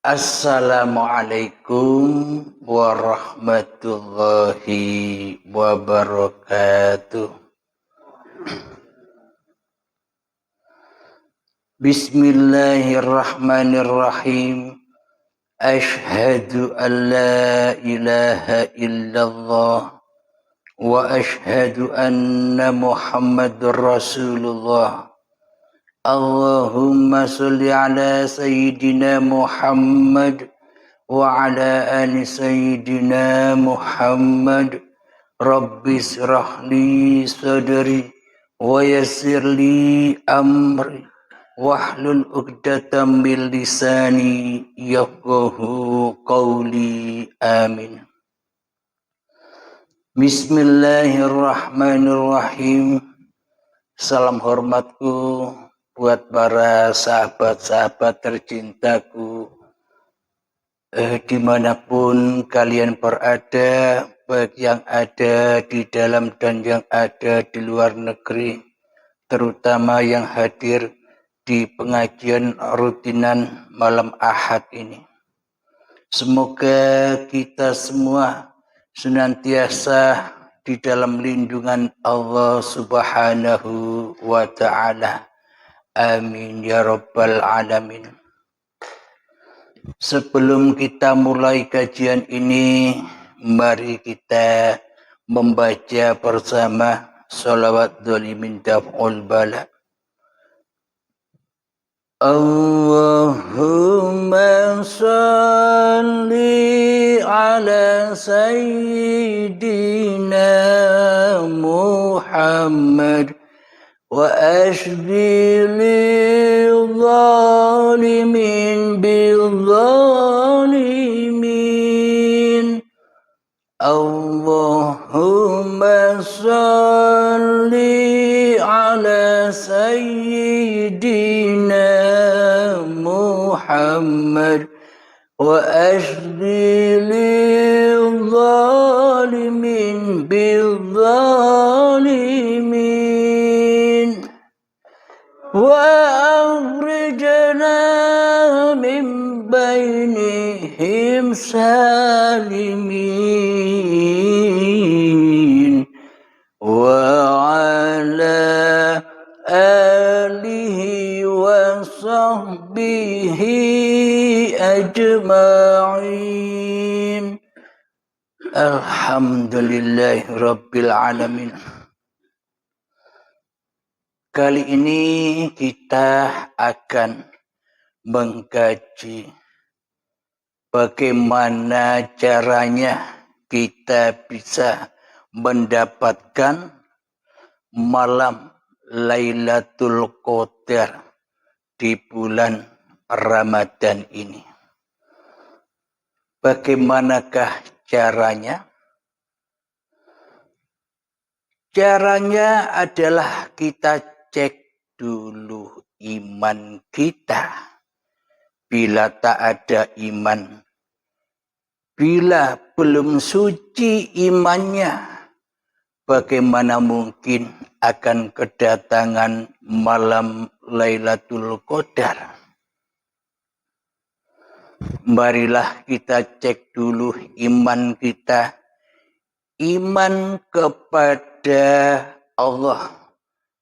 Assalamualaikum warahmatullahi wabarakatuh. Bismillahirrahmanirrahim. Ashhadu an la ilaha illallah wa ashhadu anna Muhammadur Rasulullah. Allahumma salli ala Sayyidina Muhammad wa ala ali Sayyidina Muhammad. Rabbi shrah li sadri wa yassir li amri wahlul 'uqdatam min lisani yafqahu qawli. Amin. Bismillahirrahmanirrahim. Salam hormatku buat para sahabat-sahabat tercintaku dimanapun kalian berada, baik yang ada di dalam dan yang ada di luar negeri, terutama yang hadir di pengajian rutinan malam Ahad ini. Semoga kita semua senantiasa di dalam lindungan Allah Subhanahu wa ta'ala. Amin ya rabbal alamin. Sebelum kita mulai kajian ini, mari kita membaca bersama sholawat dholimin daf'ul bala. Allahumma salli ala Sayyidina Muhammad wa ashbilil zalimin bil zalimin. Allahumma salli ala Sayyidina Muhammad wa ashbilil zalimin bil zalimin. وأخرجنا من بينهم سالمين وعلى آله وصحبه أجمعين. Alhamdulillah Rabbil Alamin. Kali ini kita akan mengkaji bagaimana caranya kita bisa mendapatkan malam Lailatul Qadar di bulan Ramadan ini. Bagaimanakah caranya? Caranya adalah kita cek dulu iman kita. Bila tak ada iman, bila belum suci imannya, bagaimana mungkin akan kedatangan malam Lailatul Qadar? Marilah kita cek dulu iman kita. Iman kepada Allah.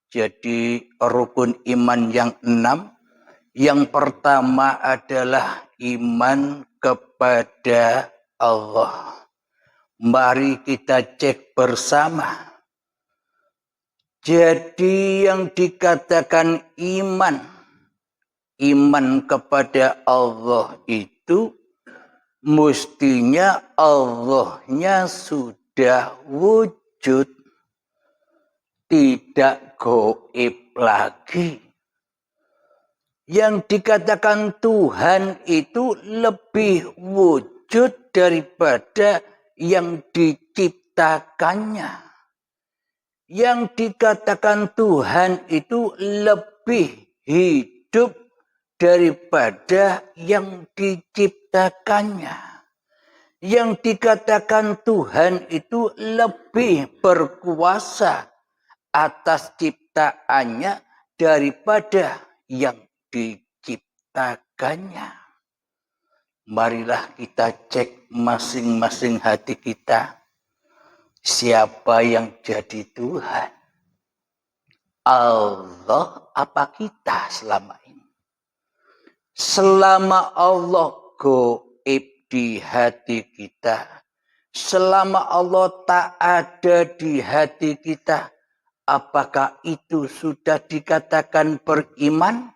Jadi rukun iman yang 6. Yang pertama adalah iman kepada Allah. Mari kita cek bersama. Jadi yang dikatakan iman kepada Allah itu mestinya Allahnya sudah wujud, tidak gaib lagi. Yang dikatakan Tuhan itu lebih wujud daripada yang diciptakannya. Yang dikatakan Tuhan itu lebih hidup daripada yang diciptakannya. Yang dikatakan Tuhan itu lebih berkuasa atas ciptaannya daripada yang diciptakannya. marilah kita cek masing-masing hati kita. Siapa yang jadi Tuhan? Allah apa kita selama ini? Selama Allah gaib di hati kita, selama Allah tak ada di hati kita, apakah itu sudah dikatakan beriman?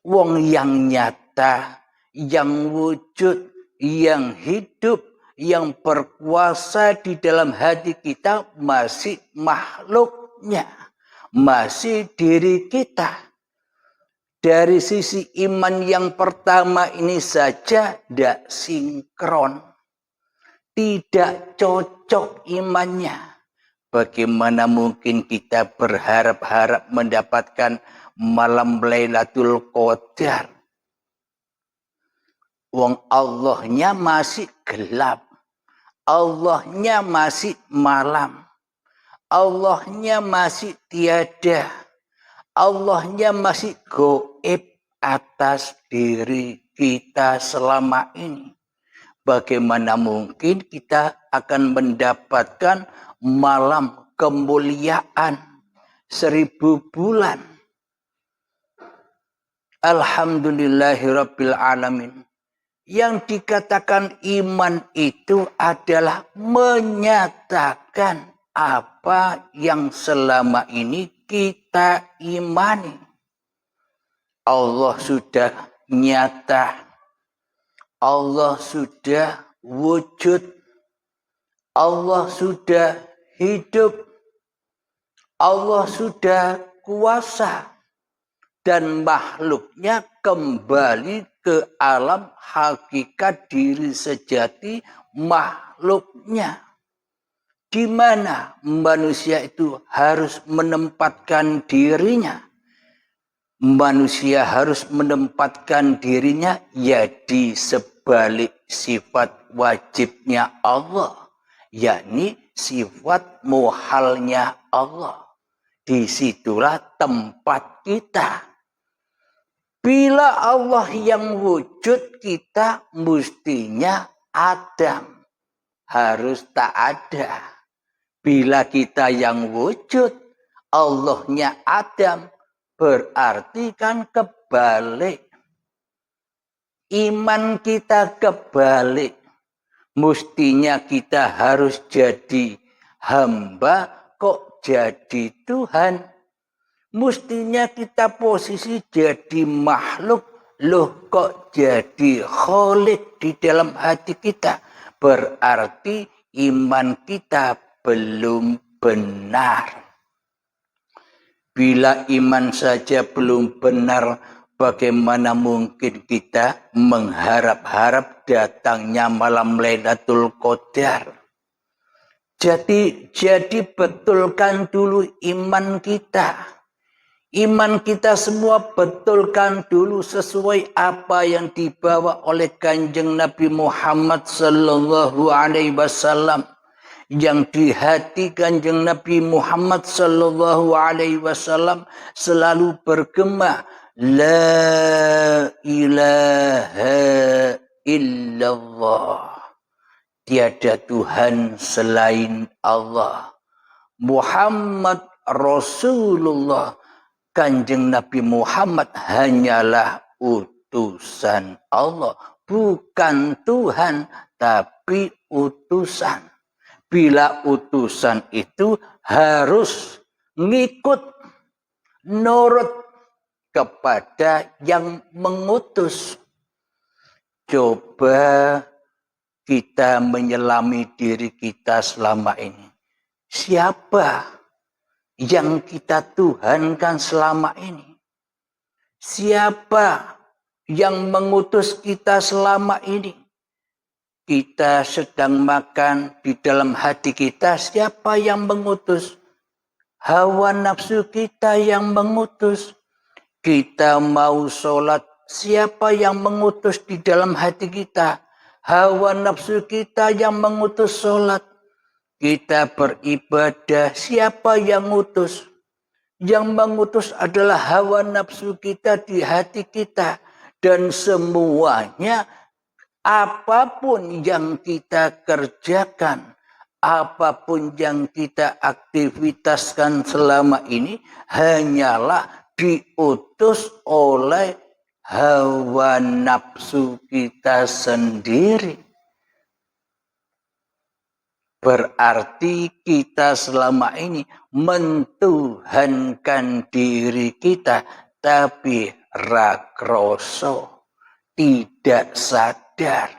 Wong yang nyata, yang wujud, yang hidup, yang berkuasa di dalam hati kita masih makhluknya, masih diri kita. Dari sisi iman yang pertama ini saja tidak sinkron, tidak cocok imannya. Bagaimana mungkin kita berharap-harap mendapatkan malam Lailatul Qadar? Wong Allahnya masih gelap, Allahnya masih malam, Allahnya masih tiada, Allahnya masih gaib atas diri kita selama ini. Bagaimana mungkin kita akan mendapatkan malam kemuliaan 1000 bulan? Alhamdulillahirabbil alamin. Yang dikatakan iman itu adalah menyatakan apa yang selama ini kita imani. Allah sudah nyata, Allah sudah wujud, Allah sudah hidup, Allah sudah kuasa, dan makhluknya kembali ke alam hakikat diri sejati makhluknya. Di mana manusia itu harus menempatkan dirinya. Manusia harus menempatkan dirinya ya di sebalik sifat wajibnya Allah, yakni sifat muhalnya Allah. Disitulah tempat kita. Bila Allah yang wujud, kita mestinya Adam. Harus tak ada. Bila kita yang wujud, Allahnya Adam, berarti kan kebalik. Iman kita kebalik. Mestinya kita harus jadi hamba, kok jadi Tuhan. Mestinya kita posisi jadi makhluk, loh kok jadi Khalik di dalam hati kita. Berarti iman kita belum benar. Bila iman saja belum benar, bagaimana mungkin kita mengharap-harap datangnya malam Lailatul Qadar? Jadi betulkan dulu iman kita. Iman kita semua betulkan dulu sesuai apa yang dibawa oleh Kanjeng Nabi Muhammad sallallahu alaihi wasallam. Yang di hati Kanjeng Nabi Muhammad sallallahu alaihi wasallam selalu bergema la ilaha illallah. Tiada Tuhan selain Allah. Muhammad Rasulullah. Kanjeng Nabi Muhammad hanyalah utusan Allah. Bukan Tuhan, tapi utusan. Bila utusan itu harus ngikut, nurut kepada yang mengutus. Coba kita menyelami diri kita selama ini. Siapa yang kita tuhankan selama ini? Siapa yang mengutus kita selama ini? Kita sedang makan di dalam hati kita, siapa yang mengutus? Hawa nafsu kita yang mengutus. Kita mau sholat, siapa yang mengutus di dalam hati kita? Hawa nafsu kita yang mengutus sholat. Kita beribadah, siapa yang mengutus? Yang mengutus adalah hawa nafsu kita di hati kita. Dan semuanya, apapun yang kita kerjakan, apapun yang kita aktivitaskan selama ini, hanyalah diutus oleh hawa nafsu kita sendiri. Berarti kita selama ini mentuhankan diri kita, tapi rakroso, tidak sadar.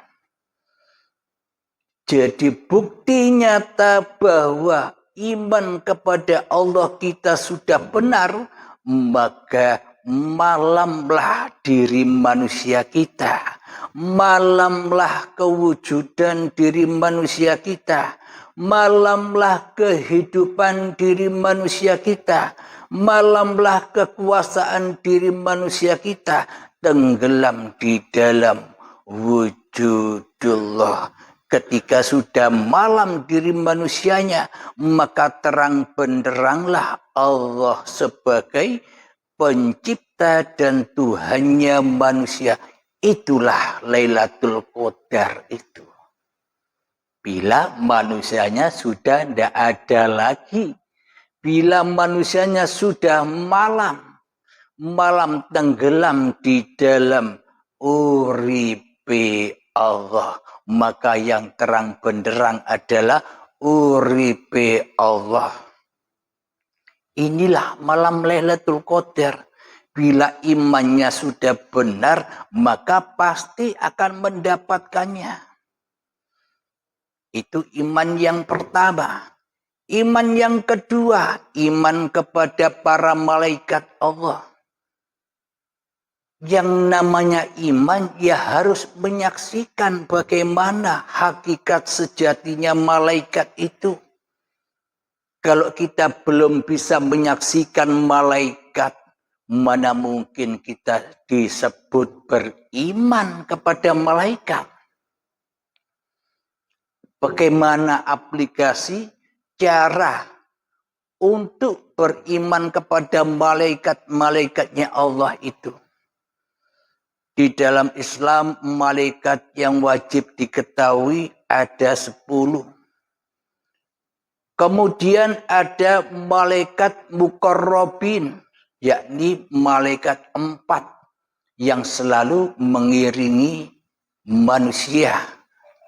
Jadi bukti nyata bahwa iman kepada Allah kita sudah benar, maka malamlah diri manusia kita, malamlah kewujudan diri manusia kita, malamlah kehidupan diri manusia kita, malamlah kekuasaan diri manusia kita tenggelam di dalam wujudullah. Ketika sudah malam diri manusianya, maka terang benderanglah Allah sebagai pencipta dan Tuhannya manusia. Itulah Lailatul Qadar itu. Bila manusianya sudah tidak ada lagi, bila manusianya sudah malam tenggelam di dalam uripe Allah, maka yang terang benderang adalah uripe Allah. Inilah malam Lailatul Qadar. Bila imannya sudah benar, maka pasti akan mendapatkannya. Itu iman yang pertama. Iman yang kedua, iman kepada para malaikat Allah. Yang namanya iman, ya harus menyaksikan bagaimana hakikat sejatinya malaikat itu. Kalau kita belum bisa menyaksikan malaikat, mana mungkin kita disebut beriman kepada malaikat? Bagaimana aplikasi cara untuk beriman kepada malaikat-malaikatnya Allah itu? Di dalam Islam, malaikat yang wajib diketahui ada 10. Kemudian ada malaikat muqarrabin, yakni malaikat 4 yang selalu mengiringi manusia,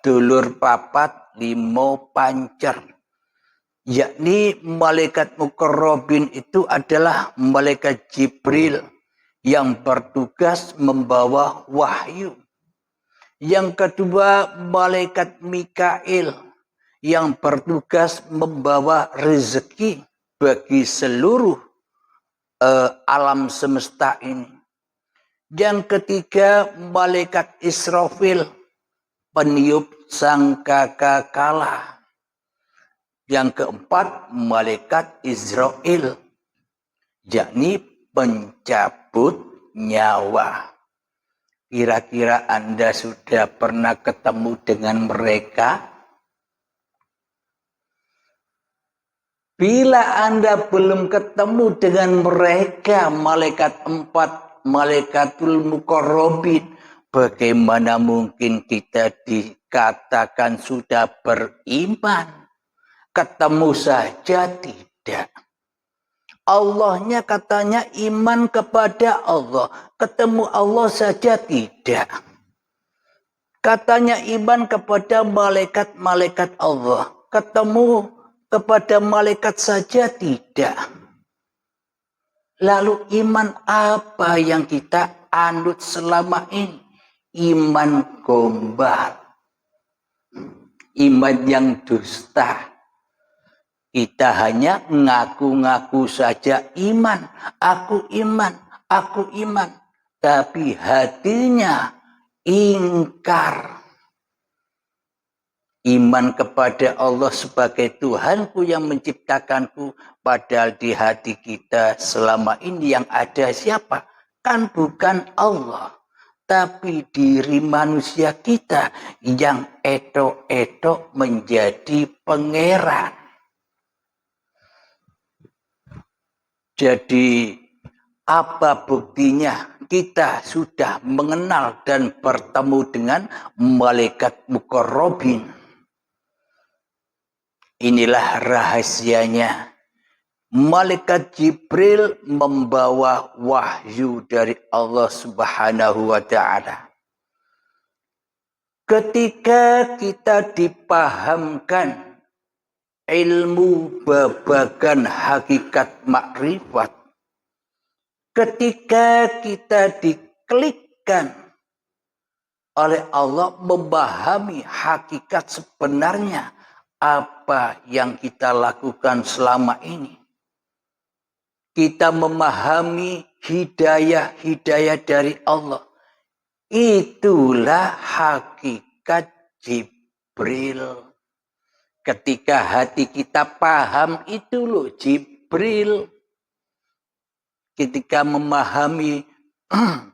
dulur papat limo pancer. Yakni malaikat muqarrabin itu adalah malaikat Jibril yang bertugas membawa wahyu. Yang kedua, malaikat Mikail yang bertugas membawa rezeki bagi seluruh alam semesta ini. Yang ketiga, malaikat Israfil, peniup sangkakala. Yang keempat, malaikat Israel, yakni pencabut nyawa. Kira-kira Anda sudah pernah ketemu dengan mereka? Bila Anda belum ketemu dengan mereka, malaikat 4, malaikatul muqarrabin, bagaimana mungkin kita dikatakan sudah beriman? Ketemu saja tidak. Allahnya katanya iman kepada Allah. Ketemu Allah saja tidak. Katanya iman kepada malaikat-malaikat Allah. Ketemu kepada malaikat saja tidak. Lalu iman apa yang kita anut selama ini? Iman gombal. Iman yang dusta. Kita hanya ngaku-ngaku saja iman, aku iman, aku iman. Tapi hatinya ingkar. Iman kepada Allah sebagai Tuhanku yang menciptakanku, padahal di hati kita selama ini yang ada siapa? Kan bukan Allah, tapi diri manusia kita yang etok-etok menjadi pangeran. Jadi apa buktinya kita sudah mengenal dan bertemu dengan malaikat muqarrabin. Inilah rahasianya. Malaikat Jibril membawa wahyu dari Allah Subhanahu wa Ta'ala. Ketika kita dipahamkan ilmu babagan hakikat makrifat, ketika kita diklikkan oleh Allah memahami hakikat sebenarnya apa yang kita lakukan selama ini, kita memahami hidayah-hidayah dari Allah. Itulah hakikat Jibril. Ketika hati kita paham, itu loh Jibril. Ketika memahami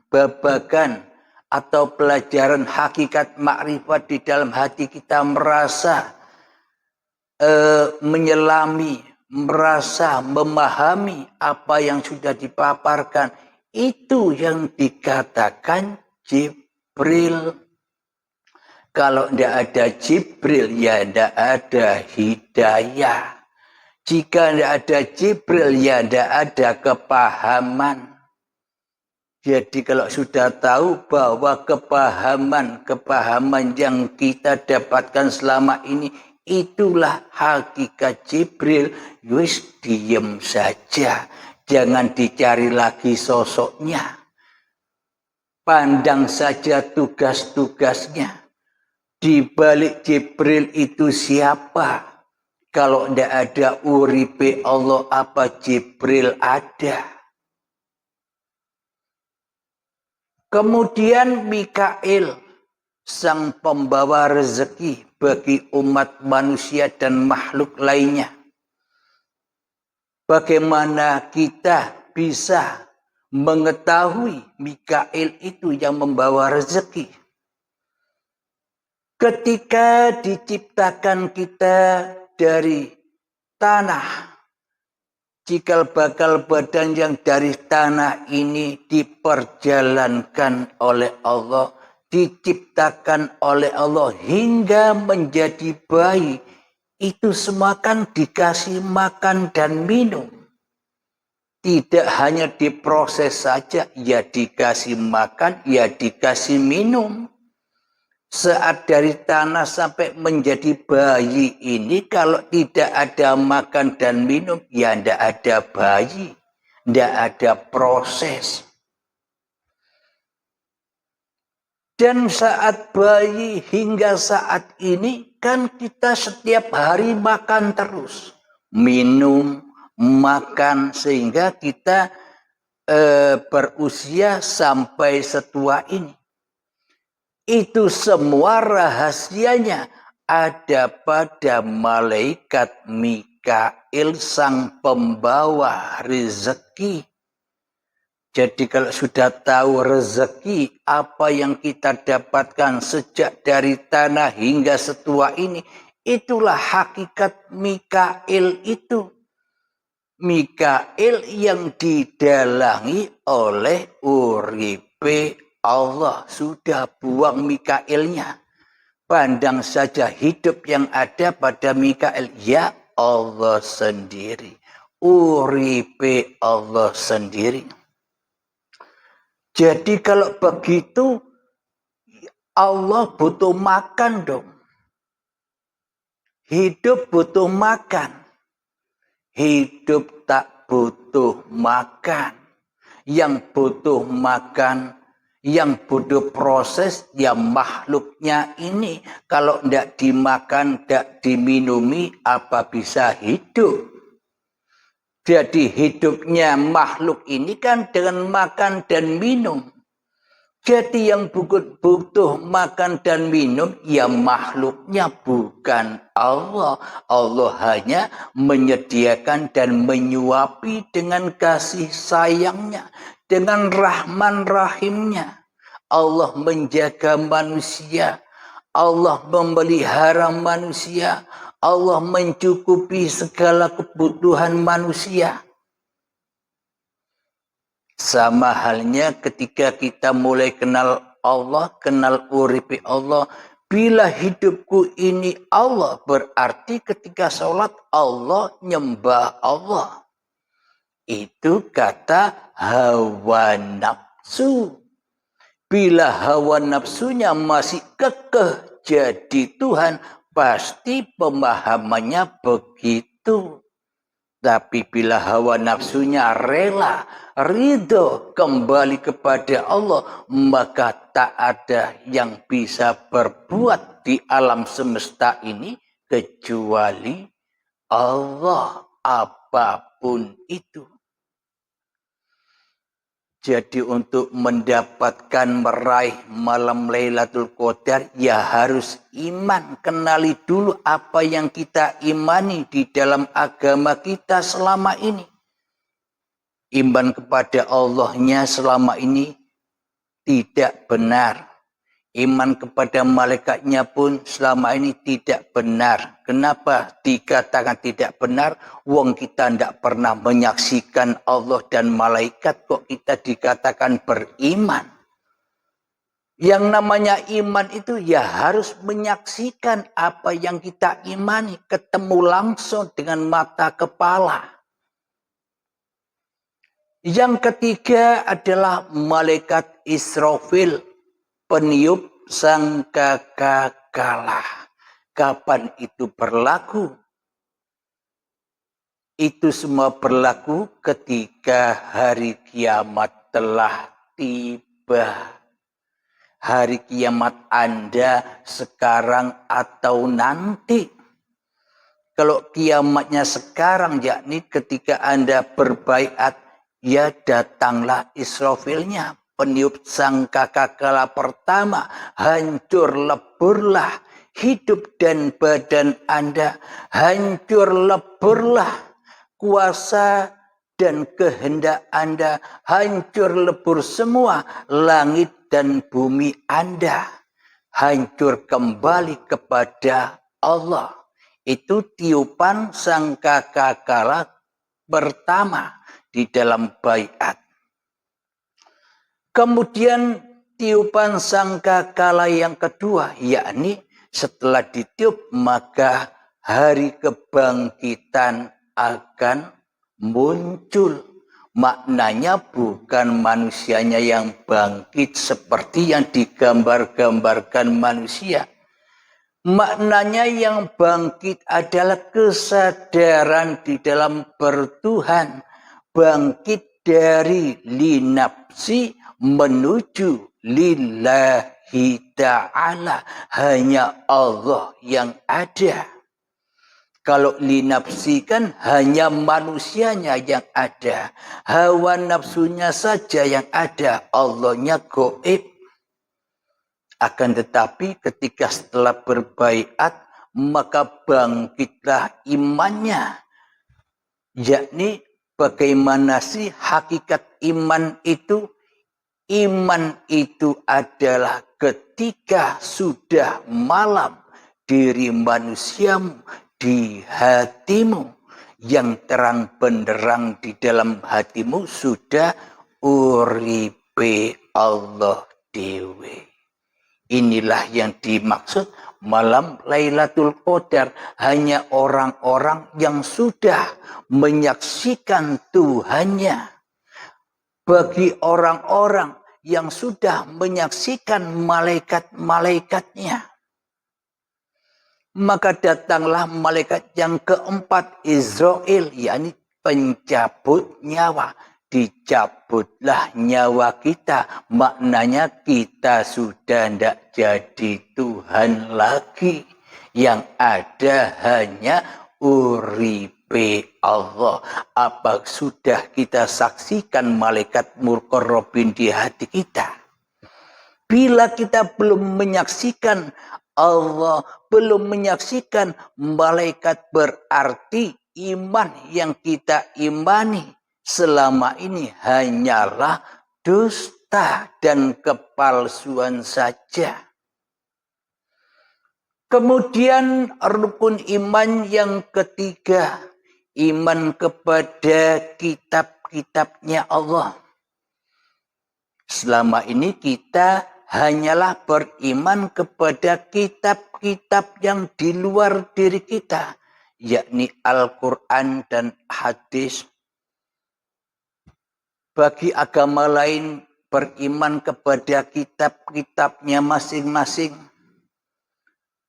babagan atau pelajaran hakikat makrifat di dalam hati kita merasa menyelami, merasa memahami apa yang sudah dipaparkan, itu yang dikatakan Jibril. Kalau tidak ada Jibril, ya tidak ada hidayah. Jika tidak ada Jibril, ya tidak ada kepahaman. Jadi kalau sudah tahu bahwa kepahaman yang kita dapatkan selama ini, itulah hakikat Jibril, wis diem saja. Jangan dicari lagi sosoknya. Pandang saja tugas-tugasnya. Di balik Jibril itu siapa? Kalau tidak ada uripe Allah, apa Jibril ada? Kemudian Mikail, sang pembawa rezeki bagi umat manusia dan makhluk lainnya. Bagaimana kita bisa mengetahui Mikail itu yang membawa rezeki? Ketika diciptakan kita dari tanah, cikal bakal badan yang dari tanah ini diperjalankan oleh Allah, diciptakan oleh Allah hingga menjadi bayi, itu semua kan dikasih makan dan minum. Tidak hanya diproses saja, ya dikasih makan, ya dikasih minum. Saat dari tanah sampai menjadi bayi ini, kalau tidak ada makan dan minum, ya tidak ada bayi, tidak ada proses. Dan saat bayi hingga saat ini, kan kita setiap hari makan terus, minum, makan, sehingga kita berusia sampai setua ini. Itu semua rahasianya ada pada malaikat Mikail, sang pembawa rezeki. Jadi kalau sudah tahu rezeki, apa yang kita dapatkan sejak dari tanah hingga setua ini, itulah hakikat Mikail itu. Mikail yang didalangi oleh uripe Allah. Sudah buang Mikailnya. Pandang saja hidup yang ada pada Mikail. Ya Allah sendiri. Uripe Allah sendiri. Jadi kalau begitu, Allah butuh makan dong. Hidup butuh makan. Hidup tak butuh makan. Yang butuh makan, yang butuh proses, ya makhluknya ini. Kalau tidak dimakan, tidak diminumi, apa bisa hidup? Jadi hidupnya makhluk ini kan dengan makan dan minum. Jadi yang butuh makan dan minum, ya makhluknya, bukan Allah. Allah hanya menyediakan dan menyuapi dengan kasih sayangnya, dengan rahman rahimnya. Allah menjaga manusia, Allah memelihara manusia, Allah mencukupi segala kebutuhan manusia. Sama halnya ketika kita mulai kenal Allah, kenal uripi Allah. Bila hidupku ini Allah, berarti ketika sholat Allah, nyembah Allah. Itu kata hawa nafsu. Bila hawa nafsunya masih kekeh jadi Tuhan, pasti pemahamannya begitu. Tapi bila hawa nafsunya rela, ridho kembali kepada Allah, maka tak ada yang bisa berbuat di alam semesta ini kecuali Allah, apapun itu. Jadi untuk mendapatkan meraih malam Lailatul Qadar, ya harus iman. Kenali dulu apa yang kita imani di dalam agama kita selama ini. Iman kepada Allahnya selama ini tidak benar. Iman kepada malaikatnya pun selama ini tidak benar. Kenapa dikatakan tidak benar? Wong kita tidak pernah menyaksikan Allah dan malaikat, kok kita dikatakan beriman. Yang namanya iman itu ya harus menyaksikan apa yang kita imani, ketemu langsung dengan mata kepala. Yang ketiga adalah malaikat Israfil, peniup sangkakala. Kapan itu berlaku? Itu semua berlaku ketika hari kiamat telah tiba. Hari kiamat Anda sekarang atau nanti. Kalau kiamatnya sekarang, yakni ketika Anda berbaiat, ya datanglah Israfilnya, peniup sangkakala pertama, hancur leburlah hidup dan badan Anda, hancur leburlah kuasa dan kehendak Anda, hancur lebur semua langit dan bumi Anda, hancur kembali kepada Allah. Itu tiupan sangkakala pertama di dalam baiat. Kemudian tiupan sangkakala yang kedua, yakni setelah ditiup maka hari kebangkitan akan muncul. Maknanya bukan manusianya yang bangkit seperti yang digambar-gambarkan manusia. Maknanya yang bangkit adalah kesadaran di dalam bertuhan. Bangkit dari linapsi menuju lillahi ta'ala. Hanya Allah yang ada. Kalau linapsi kan hanya manusianya yang ada. Hawa nafsunya saja yang ada. Allahnya goib. Akan tetapi ketika setelah berbaiat, maka bangkitlah imannya. Yakni bagaimana sih hakikat iman itu? Iman itu adalah ketika sudah malam diri manusiamu di hatimu, yang terang benderang di dalam hatimu sudah uripe Allah dewe. Inilah yang dimaksud malam Lailatul Qadar. Hanya orang-orang yang sudah menyaksikan Tuhannya. Bagi orang-orang yang sudah menyaksikan malaikat-malaikatnya. Maka datanglah malaikat yang keempat, Israel, yakni pencabut nyawa. Dicabutlah nyawa kita, maknanya kita sudah tidak jadi Tuhan lagi. Yang ada hanya uripe Allah. Apa sudah kita saksikan malaikat muqarrabin di hati kita? Bila kita belum menyaksikan Allah, belum menyaksikan malaikat, berarti iman yang kita imani selama ini hanyalah dusta dan kepalsuan saja. Kemudian rukun iman yang ketiga, iman kepada kitab-kitabnya Allah. Selama ini kita hanyalah beriman kepada kitab-kitab yang di luar diri kita, yakni Al-Quran dan hadis. Bagi agama lain beriman kepada kitab-kitabnya masing-masing.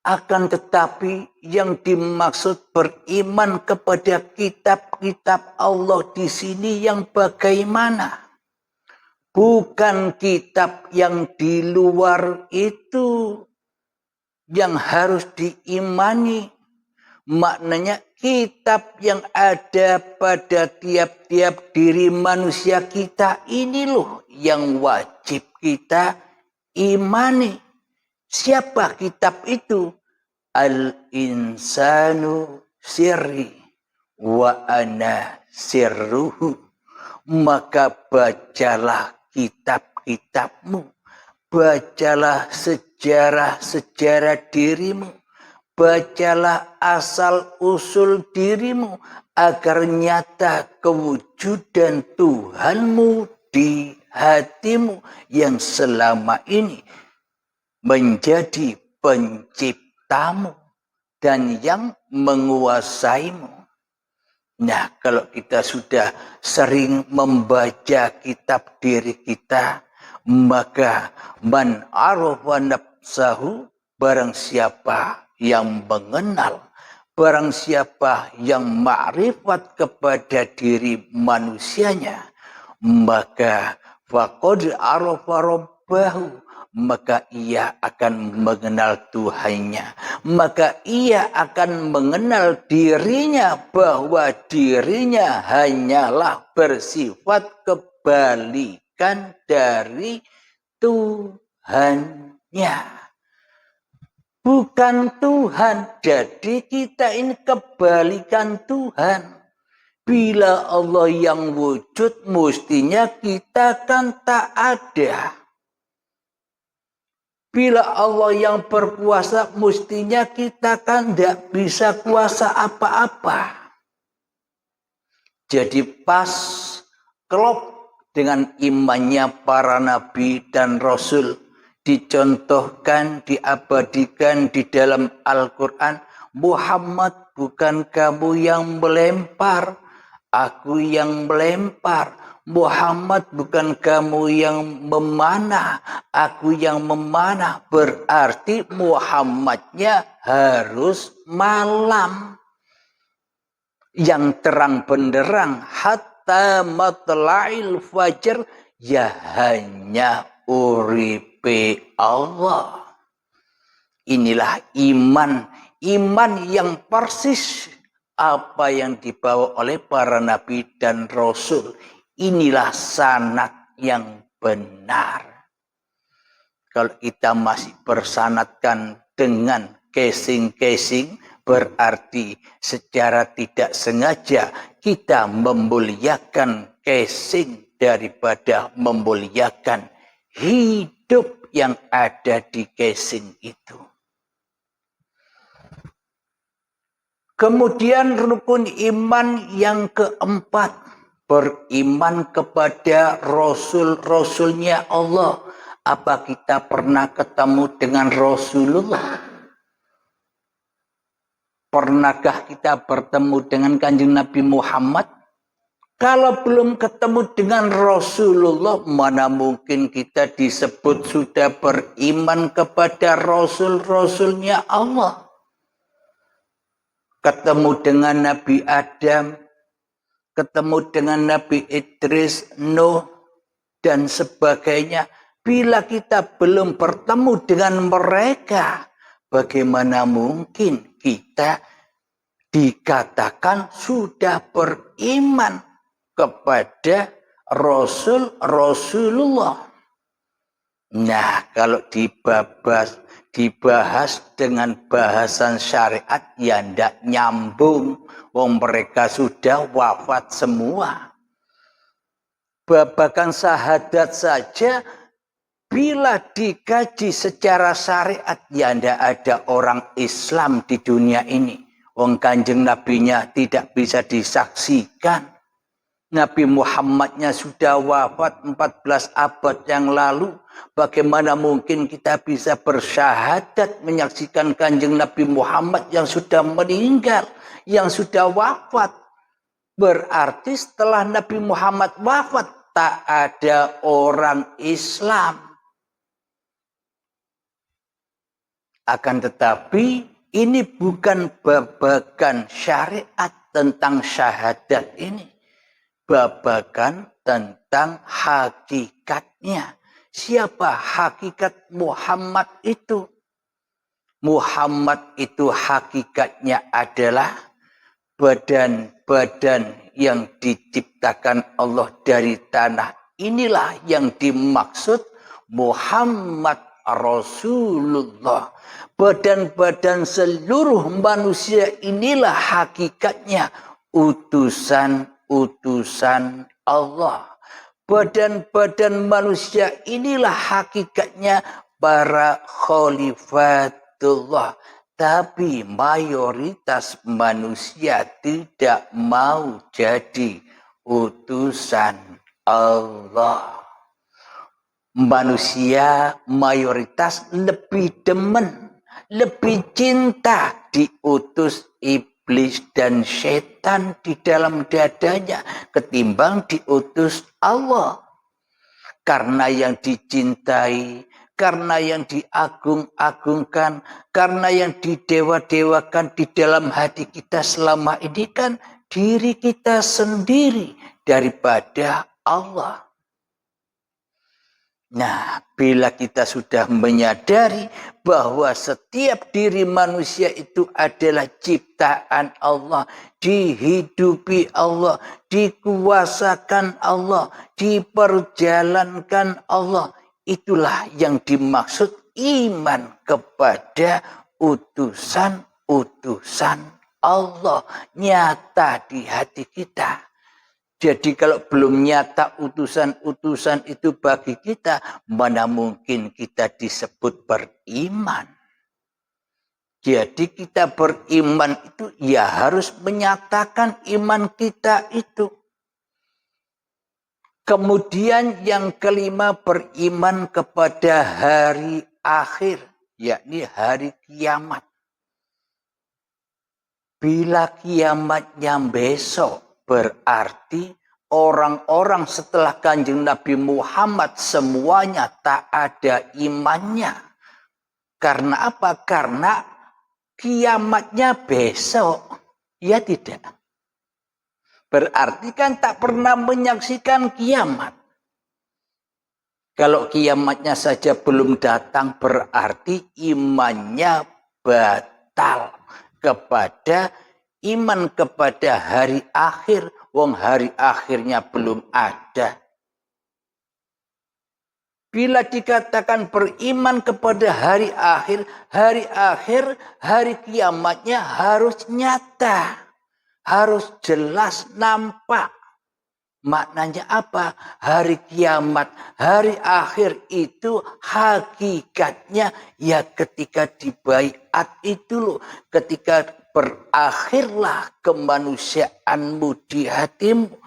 Akan tetapi yang dimaksud beriman kepada kitab-kitab Allah di sini yang bagaimana? Bukan kitab yang di luar itu yang harus diimani. Maknanya kitab yang ada pada tiap-tiap diri manusia kita ini loh yang wajib kita imani. Siapa kitab itu? Al-insanu sirri wa ana sirruhu. Maka bacalah kitab-kitabmu. Bacalah sejarah-sejarah dirimu. Bacalah asal-usul dirimu agar nyata kewujudan Tuhanmu di hatimu yang selama ini menjadi penciptamu dan yang menguasaimu. Nah, kalau kita sudah sering membaca kitab diri kita, maka man arafa nafsahu, barang siapa yang mengenal, barang siapa yang ma'rifat kepada diri manusianya, maka faqad arafa rabbahu, maka ia akan mengenal Tuhannya, maka ia akan mengenal dirinya bahwa dirinya hanyalah bersifat kebalikan dari Tuhannya, bukan Tuhan. Jadi kita ini kebalikan Tuhan. Bila Allah yang wujud, mestinya kita kan tak ada. Bila Allah yang berkuasa, mestinya kita kan tidak bisa kuasa apa-apa. Jadi pas klop dengan imannya para nabi dan rasul, dicontohkan, diabadikan di dalam Al-Quran. Muhammad, bukan kamu yang melempar, aku yang melempar. Muhammad, bukan kamu yang memanah, aku yang memanah. Berarti Muhammadnya harus malam yang terang benderang. Hatta matla'il fajar, ya hanya uripe Allah. Inilah iman yang persis apa yang dibawa oleh para nabi dan rasul. Inilah sanad yang benar. Kalau kita masih bersanadkan dengan casing-casing, berarti secara tidak sengaja kita memuliakan casing daripada memuliakan hidup yang ada di casing itu. Kemudian rukun iman yang keempat, beriman kepada Rasul-Rasulnya Allah. Apa kita pernah ketemu dengan Rasulullah? Pernahkah kita bertemu dengan Kanjeng Nabi Muhammad? Kalau belum ketemu dengan Rasulullah, mana mungkin kita disebut sudah beriman kepada Rasul-Rasulnya Allah? Ketemu dengan Nabi Adam, ketemu dengan Nabi Idris, Nuh, dan sebagainya. Bila kita belum bertemu dengan mereka, bagaimana mungkin kita dikatakan sudah beriman kepada Rasulullah? Nah, kalau dibahas dengan bahasan syariat, ya ndak nyambung. Wong mereka sudah wafat semua. Babakan syahadat saja, bila dikaji secara syariat, ya ndak ada orang Islam di dunia ini. Wong Kanjeng Nabinya tidak bisa disaksikan. Nabi Muhammadnya sudah wafat 14 abad yang lalu. Bagaimana mungkin kita bisa bersyahadat menyaksikan kanjeng Nabi Muhammad yang sudah meninggal, yang sudah wafat. Berarti setelah Nabi Muhammad wafat, tak ada orang Islam. Akan tetapi ini bukan babakan syariat tentang syahadat ini. Babakan tentang hakikatnya. Siapa hakikat Muhammad itu? Muhammad itu hakikatnya adalah badan-badan yang diciptakan Allah dari tanah. Inilah yang dimaksud Muhammad Rasulullah. Badan-badan seluruh manusia inilah hakikatnya utusan Allah. Badan-badan manusia inilah hakikatnya para khalifatullah. Tapi mayoritas manusia tidak mau jadi utusan Allah. Manusia mayoritas lebih demen, lebih cinta diutus iblis dan setan di dalam dadanya ketimbang diutus Allah. Karena yang dicintai, karena yang diagung-agungkan, karena yang didewa-dewakan di dalam hati kita selama ini kan diri kita sendiri daripada Allah. Nah, bila kita sudah menyadari bahwa setiap diri manusia itu adalah ciptaan Allah, dihidupi Allah, dikuasakan Allah, diperjalankan Allah, itulah yang dimaksud iman kepada utusan-utusan Allah nyata di hati kita. Jadi kalau belum nyata utusan-utusan itu bagi kita, mana mungkin kita disebut beriman. Jadi kita beriman itu ya harus menyatakan iman kita itu. Kemudian yang kelima, beriman kepada hari akhir, yakni hari kiamat. Bila kiamatnya besok, berarti orang-orang setelah kanjeng Nabi Muhammad semuanya tak ada imannya. Karena apa? Karena kiamatnya besok. Ya tidak. Berarti kan tak pernah menyaksikan kiamat. Kalau kiamatnya saja belum datang, berarti imannya batal kepada iman kepada hari akhir. Wong hari akhirnya belum ada. Bila dikatakan beriman kepada hari akhir, hari kiamatnya harus nyata. Harus jelas nampak. Maknanya apa? Hari kiamat, hari akhir itu hakikatnya ya ketika dibaiat itu loh. Ketika berakhirlah kemanusiaanmu di hatimu.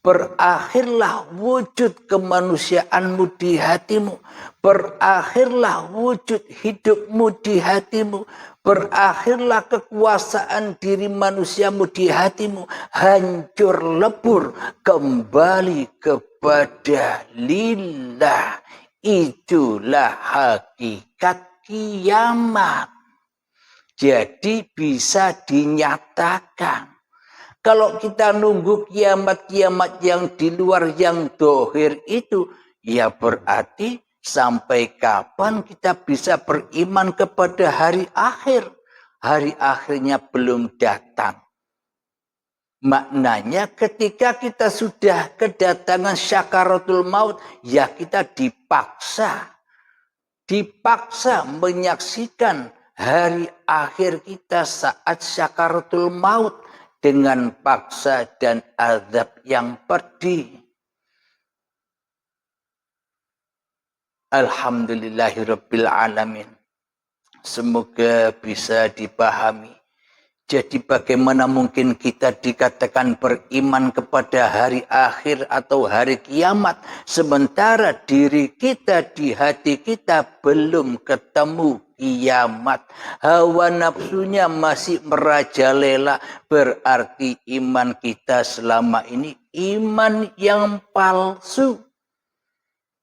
Berakhirlah wujud kemanusiaanmu di hatimu. Berakhirlah wujud hidupmu di hatimu. Berakhirlah kekuasaan diri manusiamu di hatimu. Hancur lebur kembali kepada lillah. Itulah hakikat kiamat. Jadi bisa dinyatakan. Kalau kita nunggu kiamat-kiamat yang di luar yang dohir itu, ya berarti sampai kapan kita bisa beriman kepada hari akhir? Hari akhirnya belum datang. Maknanya ketika kita sudah kedatangan syakaratul maut, ya kita dipaksa. Dipaksa menyaksikan hari akhir kita saat syakaratul maut dengan paksa dan azab yang pedih. Alhamdulillahirabbil alamin. Semoga bisa dipahami. Jadi bagaimana mungkin kita dikatakan beriman kepada hari akhir atau hari kiamat, sementara diri kita di hati kita belum ketemu kiamat. Hawa nafsunya masih merajalela, berarti iman kita selama ini iman yang palsu.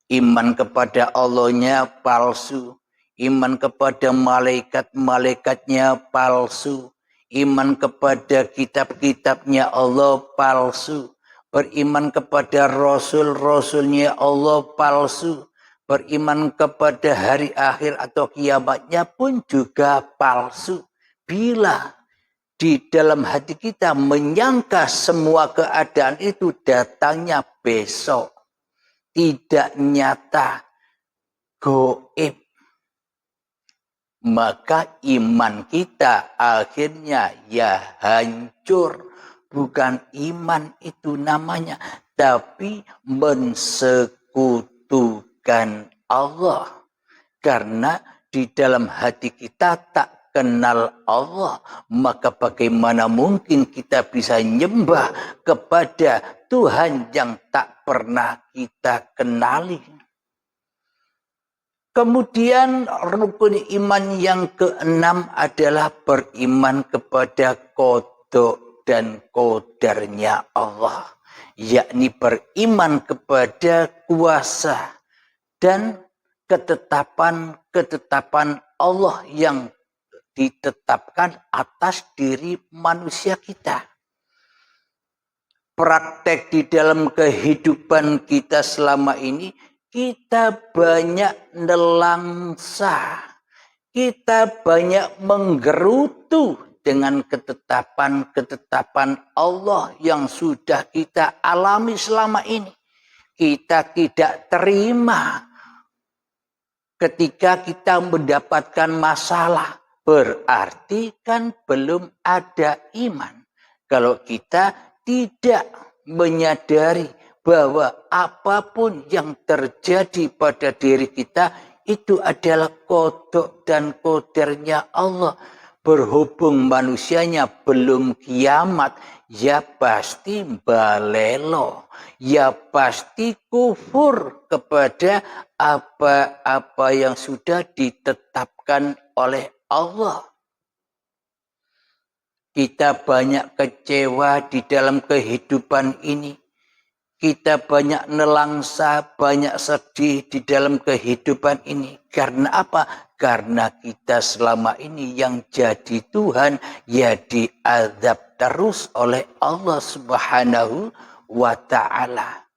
Iman kepada Allahnya palsu. Iman kepada malaikat-malaikatnya palsu. Iman kepada kitab-kitabnya Allah palsu. Beriman kepada rasul-rasulnya Allah palsu. Beriman kepada hari akhir atau kiamatnya pun juga palsu. Bila di dalam hati kita menyangka semua keadaan itu datangnya besok, tidak nyata, goib, maka iman kita akhirnya ya hancur. Bukan iman itu namanya, tapi mensekutukan Allah. Karena di dalam hati kita tak kenal Allah, maka bagaimana mungkin kita bisa nyembah kepada Tuhan yang tak pernah kita kenali. Kemudian rukun iman yang keenam adalah beriman kepada qada dan qadarnya Allah, yakni beriman kepada kuasa dan ketetapan Allah yang ditetapkan atas diri manusia kita. Praktek di dalam kehidupan kita selama ini, kita banyak nelangsa, kita banyak menggerutu dengan ketetapan-ketetapan Allah yang sudah kita alami selama ini. Kita tidak terima ketika kita mendapatkan masalah, berarti kan belum ada iman. Kalau kita tidak menyadari bahwa apapun yang terjadi pada diri kita itu adalah qada dan qadarnya Allah. Berhubung manusianya belum kiamat, ya pasti balelo, ya pasti kufur kepada apa-apa yang sudah ditetapkan oleh Allah. Kita banyak kecewa di dalam kehidupan ini. Kita banyak nelangsa, banyak sedih di dalam kehidupan ini. Karena apa? Karena kita selama ini yang jadi Tuhan, ya diazab terus oleh Allah Subhanahu wa Ta'ala.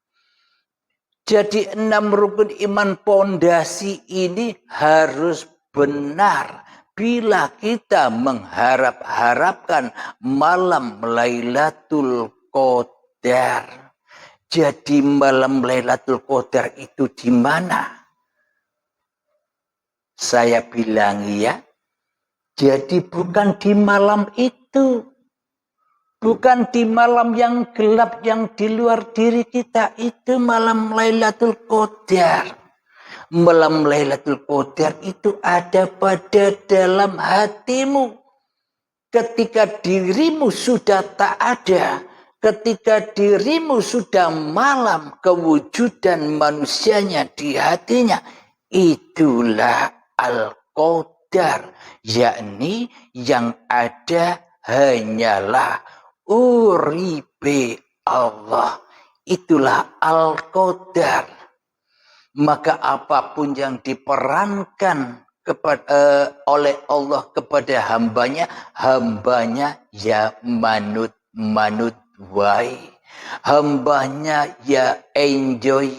Jadi 6 rukun iman pondasi ini harus benar. Bila kita mengharap-harapkan malam Lailatul Qadar. Jadi malam Lailatul Qadar itu di mana? Saya bilang ya. Jadi bukan di malam itu. Bukan di malam yang gelap yang di luar diri kita. Itu malam Lailatul Qadar. Malam Lailatul Qadar itu ada pada dalam hatimu. Ketika dirimu sudah tak ada, ketika dirimu sudah malam kewujudan manusianya di hatinya, itulah Al-Qadar, yakni yang ada hanyalah uribe Allah. Itulah Al-Qadar. Maka apapun yang diperankan oleh Allah kepada hambanya, hambanya ya manut wae. Hambanya ya enjoy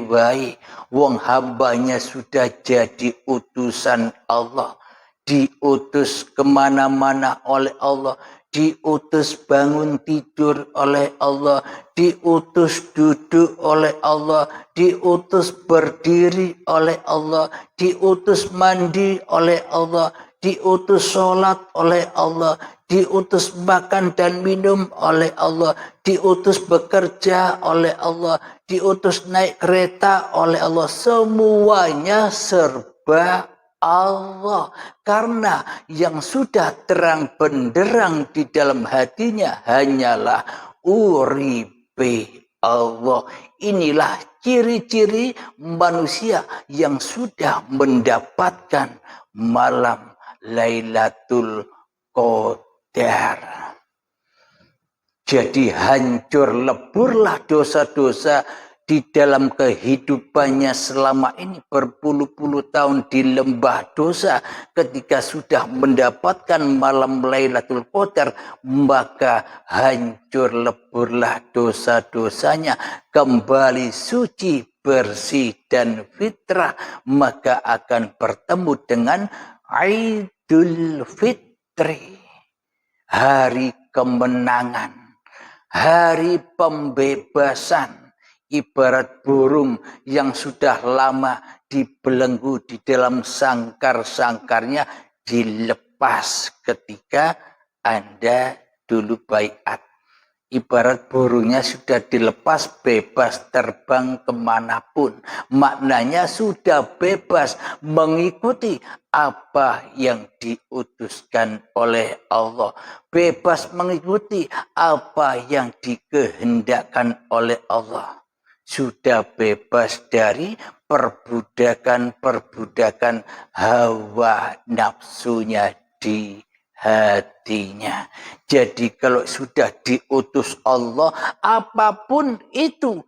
wae. Wong hambanya sudah jadi utusan Allah. Diutus kemana-mana oleh Allah. Diutus bangun tidur oleh Allah, diutus duduk oleh Allah, diutus berdiri oleh Allah, diutus mandi oleh Allah, diutus sholat oleh Allah, diutus makan dan minum oleh Allah, diutus bekerja oleh Allah, diutus naik kereta oleh Allah. Semuanya serba Allah. Karena yang sudah terang benderang di dalam hatinya hanyalah uripe Allah. Inilah ciri-ciri manusia yang sudah mendapatkan malam Lailatul Qadar. Jadi hancur leburlah dosa-dosa di dalam kehidupannya selama ini berpuluh-puluh tahun di lembah dosa. Ketika sudah mendapatkan malam Lailatul Qadar, maka hancur leburlah dosa-dosanya, kembali suci, bersih dan fitrah, maka akan bertemu dengan Idul Fitri, hari kemenangan, hari pembebasan. Ibarat burung yang sudah lama dibelenggu di dalam sangkar-sangkarnya, dilepas ketika Anda dulu baiat. Ibarat burungnya sudah dilepas, bebas terbang kemanapun. Maknanya sudah bebas mengikuti apa yang diutuskan oleh Allah. Bebas mengikuti apa yang dikehendakkan oleh Allah. Sudah bebas dari perbudakan-perbudakan hawa nafsunya di hatinya. Jadi kalau sudah diutus Allah, apapun itu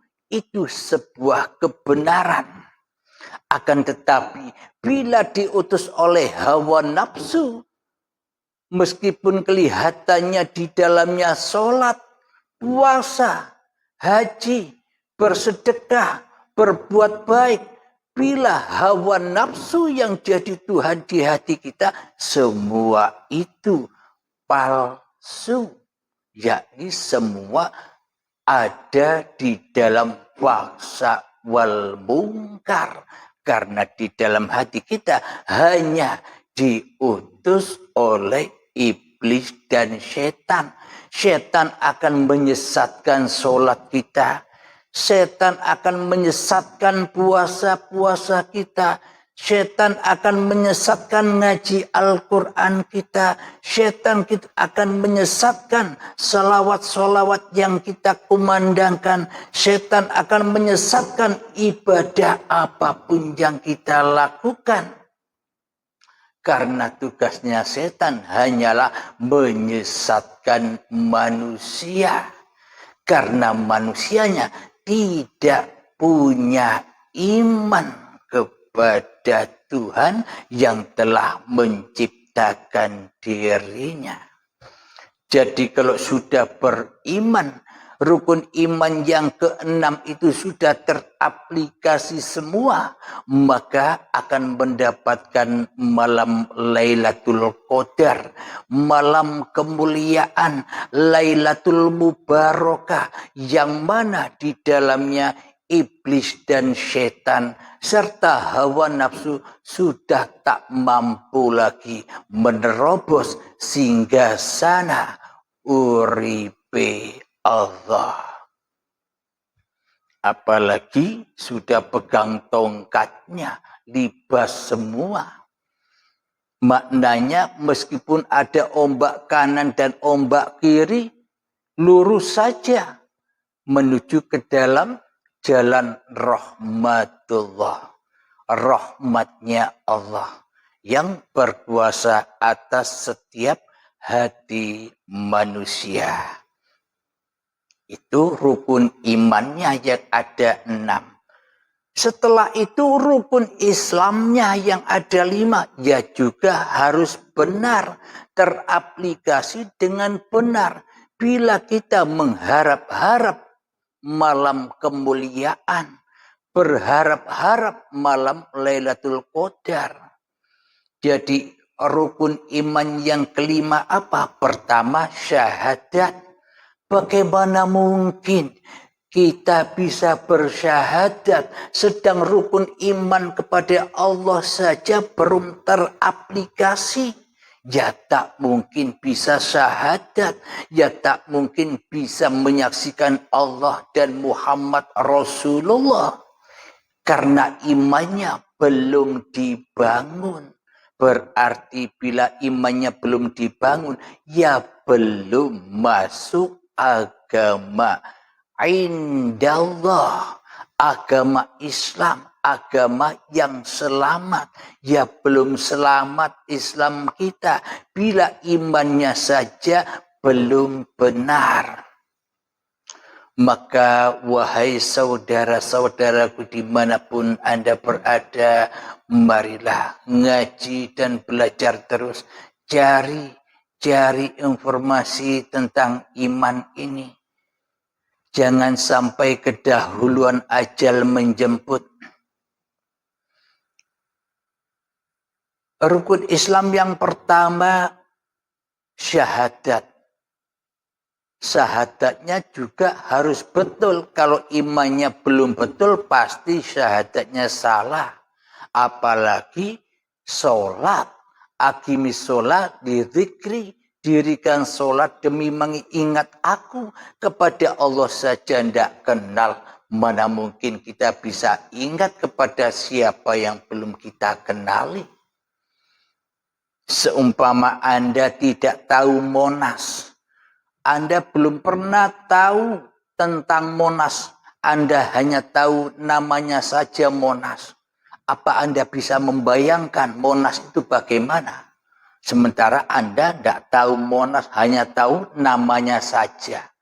sebuah kebenaran. Akan tetapi bila diutus oleh hawa nafsu, meskipun kelihatannya di dalamnya sholat, puasa, haji, bersedekah, berbuat baik, bila hawa nafsu yang jadi Tuhan di hati kita, semua itu palsu. Yakni semua ada di dalam faksa wal mungkar. Karena di dalam hati kita hanya diutus oleh iblis dan setan. Setan akan menyesatkan sholat kita. Setan akan menyesatkan puasa-puasa kita. Setan akan menyesatkan ngaji Al-Quran kita. Setan akan menyesatkan salawat-salawat yang kita kumandangkan. Setan akan menyesatkan ibadah apapun yang kita lakukan. Karena tugasnya setan hanyalah menyesatkan manusia. Karena manusianya tidak punya iman kepada Tuhan yang telah menciptakan dirinya. Jadi kalau sudah beriman, rukun iman yang keenam itu sudah teraplikasi semua, maka akan mendapatkan malam Lailatul Qadar, malam kemuliaan, Lailatul Mubarakah, yang mana di dalamnya iblis dan setan serta hawa nafsu sudah tak mampu lagi menerobos singgasana uripe Allah. Apalagi sudah pegang tongkatnya, libas semua. Maknanya meskipun ada ombak kanan dan ombak kiri, lurus saja menuju ke dalam jalan rahmatullah. Rahmatnya Allah yang berkuasa atas setiap hati manusia. Itu rukun imannya yang ada 6. Setelah itu rukun Islamnya yang ada 5. Ya juga harus benar, teraplikasi dengan benar. Bila kita mengharap-harap malam kemuliaan, berharap-harap malam Lailatul Qadar. Jadi rukun iman yang kelima apa? Pertama, syahadat. Bagaimana mungkin kita bisa bersyahadat sedang rukun iman kepada Allah saja belum teraplikasi? Ya tak mungkin bisa syahadat, ya tak mungkin bisa menyaksikan Allah dan Muhammad Rasulullah. Karena imannya belum dibangun. Berarti bila imannya belum dibangun, ya belum masuk agama indallah, agama Islam, agama yang selamat. Ya belum selamat Islam kita bila imannya saja belum benar. Maka wahai saudara-saudaraku dimanapun Anda berada, marilah ngaji dan belajar terus. Cari informasi tentang iman ini. Jangan sampai kedahuluan ajal menjemput. Rukun Islam yang pertama, syahadat. Syahadatnya juga harus betul. Kalau imannya belum betul, pasti syahadatnya salah. Apalagi sholat. Aqimis sholat dzikri. Dirikan sholat demi mengingat aku. Kepada Allah saja tidak kenal. Mana mungkin kita bisa ingat kepada siapa yang belum kita kenali. Seumpama Anda tidak tahu Monas. Anda belum pernah tahu tentang Monas. Anda hanya tahu namanya saja Monas. Apa Anda bisa membayangkan Monas itu bagaimana? Sementara Anda tidak tahu Monas, hanya tahu namanya saja.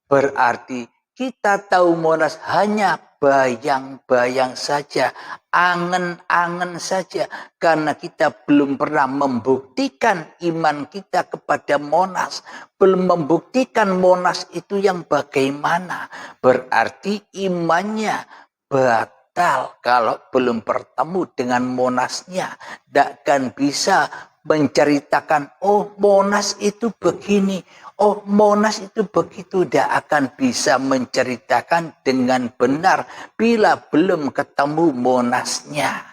Berarti kita tahu Monas hanya bayang-bayang saja, angen-angen saja, karena kita belum pernah membuktikan iman kita kepada Monas, belum membuktikan Monas itu yang bagaimana. Berarti imannya batal kalau belum bertemu dengan Monasnya. Tidak akan bisa menceritakan, oh Monas itu begini, oh Monas itu begitu. Tidak akan bisa menceritakan dengan benar bila belum ketemu Monasnya.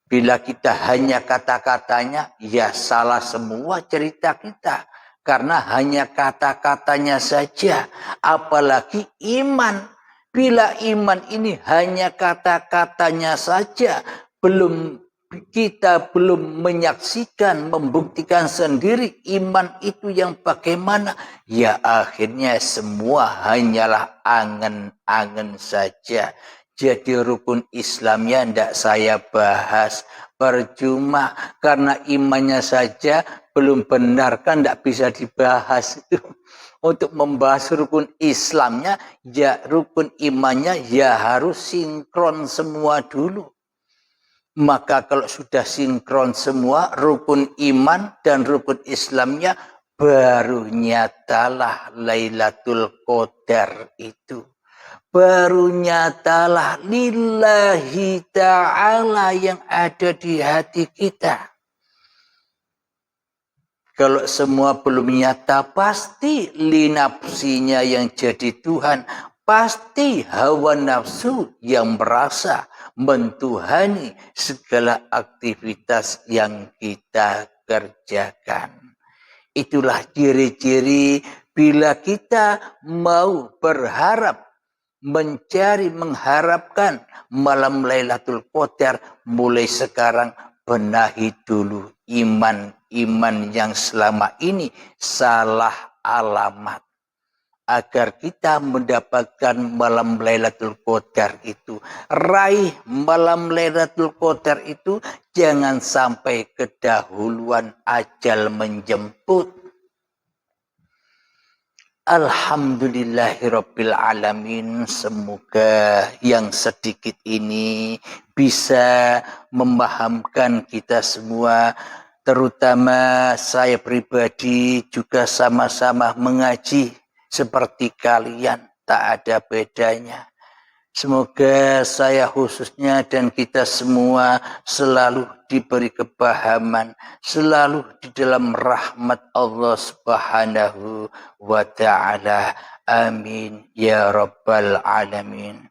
Bila kita hanya kata-katanya, ya salah semua cerita kita. Karena hanya kata-katanya saja. Apalagi iman. Bila iman ini hanya kata-katanya saja, kita belum menyaksikan, membuktikan sendiri iman itu yang bagaimana, ya akhirnya semua hanyalah angan-angan saja. Jadi rukun Islamnya tidak saya bahas, percuma, karena imannya saja belum benar, kan tidak bisa dibahas itu. Untuk membahas rukun Islamnya, ya rukun imannya ya harus sinkron semua dulu. Maka kalau sudah sinkron semua, rukun iman dan rukun Islamnya, baru nyatalah Lailatul Qadar itu. Baru nyatalah lillahi ta'ala yang ada di hati kita. Kalau semua belum nyata, pasti linapsinya yang jadi Tuhan. Pasti hawa nafsu yang merasa mentuhani segala aktivitas yang kita kerjakan. Itulah ciri-ciri bila kita mau berharap, mencari, mengharapkan malam Lailatul Qadar, mulai sekarang benahi dulu iman yang selama ini salah alamat. Agar kita mendapatkan malam Lailatul Qadar itu. Raih malam Lailatul Qadar itu, jangan sampai kedahuluan ajal menjemput. Alhamdulillahirabbil alamin. Semoga yang sedikit ini bisa memahamkan kita semua, terutama saya pribadi juga sama-sama mengaji seperti kalian, tak ada bedanya. Semoga saya khususnya dan kita semua selalu diberi kepahaman, selalu di dalam rahmat Allah Subhanahu wa ta'ala. Amin ya rabbal alamin.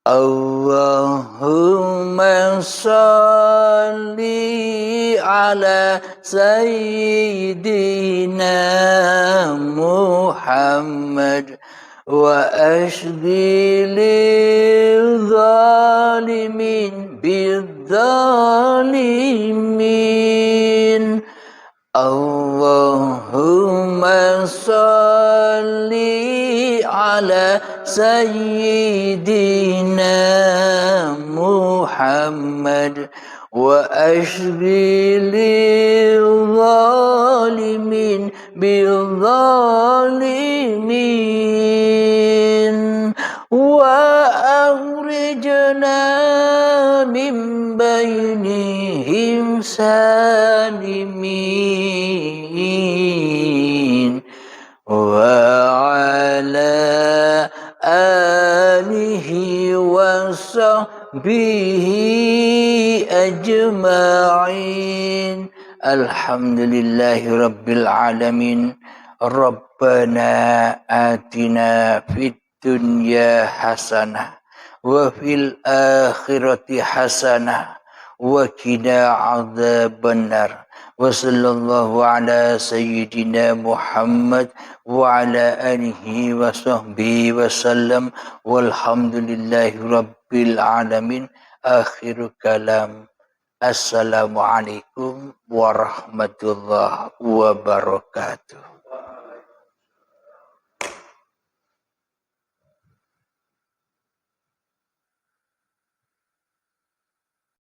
Allahumma salli ala Sayyidina Muhammad وأشغل الظالمين بالظالمين اللهم صل على سيدنا محمد وأشغل الظالمين بالظالمين وأخرجنا من بينهم سالمين وعلى آله وصحبه أجمعين الحمد لله رب العالمين ربنا آتنا في الدنيا حسنة وفي الآخرة حسنة وقنا عذاب النار وصلى الله على سيدنا محمد وعلى آله وصحبه وسلم والحمد لله رب العالمين آخر كلام السلام عليكم warahmatullahi wabarakatuh.